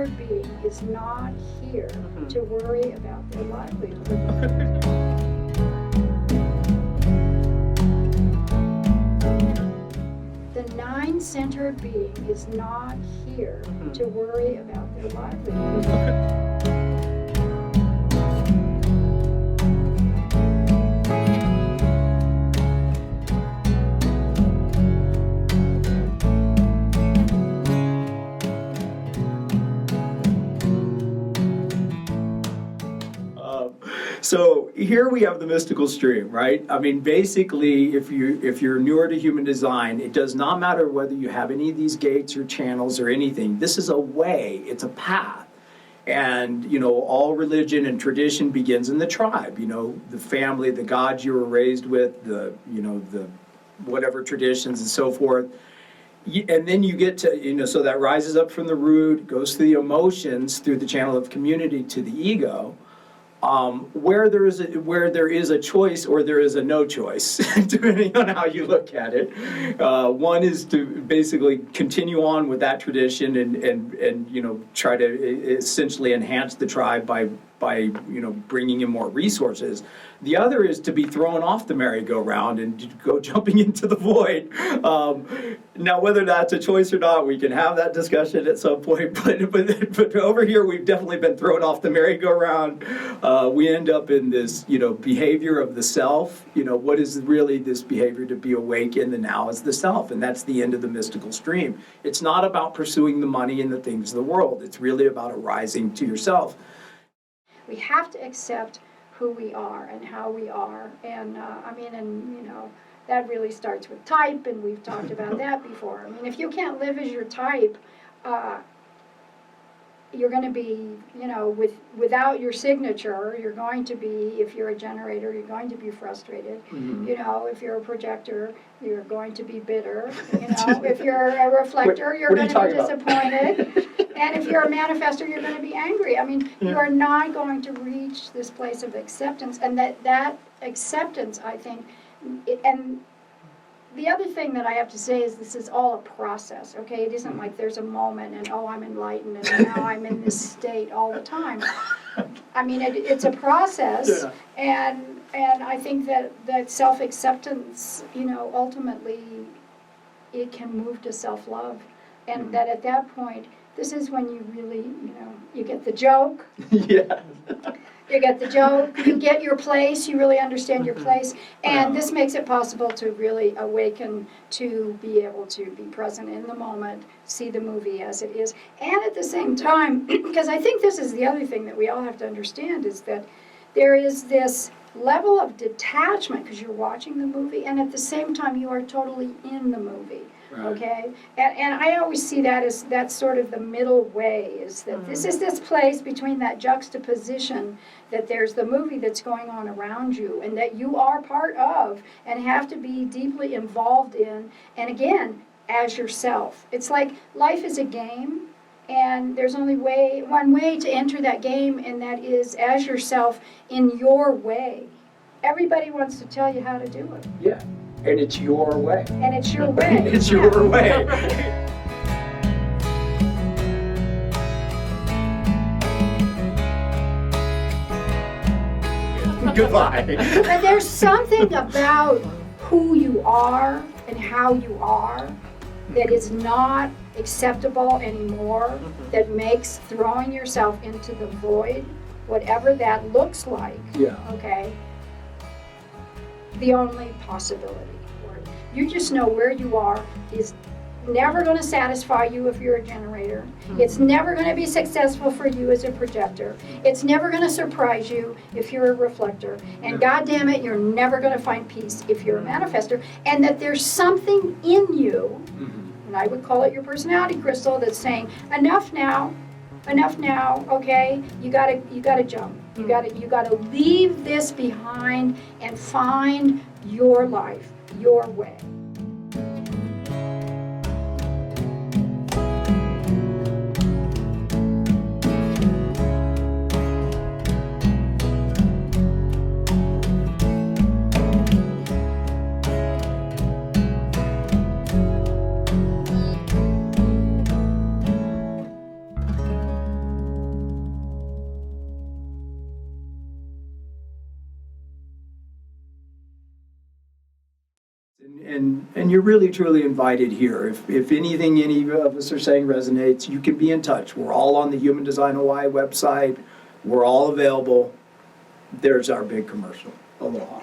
nine-centered being is not here to worry about their livelihood. The nine-centered being is not here to worry about their livelihood. So here we have the mystical stream, right? I mean, basically, if you're newer to human design, it does not matter whether you have any of these gates or channels or anything. This is a way, it's a path. And, you know, all religion and tradition begins in the tribe, you know, the family, the gods you were raised with, the whatever traditions and so forth. And then you get to, you know, so that rises up from the root, goes through the emotions, through the channel of community to the ego. Where there is a choice or there is a no choice, depending on how you look at it. One is to basically continue on with that tradition and you know, try to essentially enhance the tribe by you know, bringing in more resources. The other is to be thrown off the merry-go-round and go jumping into the void. Now, whether that's a choice or not, we can have that discussion at some point. But over here, we've definitely been thrown off the merry-go-round. We end up in this, you know, behavior of the self. You know, what is really this behavior to be awake in the now is the self, and that's the end of the mystical stream. It's not about pursuing the money and the things of the world. It's really about arising to yourself. We have to accept who we are and how we are, and I mean, and you know, that really starts with type, and we've talked about that before. I mean, if you can't live as your type, you're going to be, you know, without your signature, you're going to be, if you're a generator, you're going to be frustrated. Mm-hmm. You know, if you're a projector, you're going to be bitter. You know, if you're a reflector, you're going to be disappointed. And if you're a manifestor, you're going to be angry. I mean, you are not going to reach this place of acceptance, and that acceptance, I think, and the other thing that I have to say is this is all a process, okay? It isn't like there's a moment and, oh, I'm enlightened and now I'm in this state all the time. I mean, it's a process, yeah. And I think that self-acceptance, you know, ultimately it can move to self-love, and that at that point, this is when you really, you know, you get the joke. Yeah. You get the joke, you get your place, you really understand your place, and this makes it possible to really awaken, to be able to be present in the moment, see the movie as it is, and at the same time, because I think this is the other thing that we all have to understand, is that there is this level of detachment because you're watching the movie, and at the same time you are totally in the movie. Right. Okay, and I always see that as that's sort of the middle way, is that this is this place between that juxtaposition, that there's the movie that's going on around you and that you are part of and have to be deeply involved in, and again, as yourself. It's like life is a game, and there's only one way to enter that game, and that is as yourself in your way. Everybody wants to tell you how to do it. Yeah. And it's your way. And it's your way. It's your way. Goodbye. But there's something about who you are and how you are that is not acceptable anymore, that makes throwing yourself into the void, whatever that looks like, okay, the only possibility. You just know where you are is never going to satisfy you if you're a generator. It's never going to be successful for you as a projector. It's never going to surprise you if you're a reflector. And God damn it, you're never going to find peace if you're a manifestor. And that there's something in you, and I would call it your personality crystal, that's saying, enough now, okay? You gotta jump. You gotta leave this behind and find your life, your way. And you're really, truly invited here. If anything any of us are saying resonates, you can be in touch. We're all on the Human Design Hawaii website. We're all available. There's our big commercial. Aloha.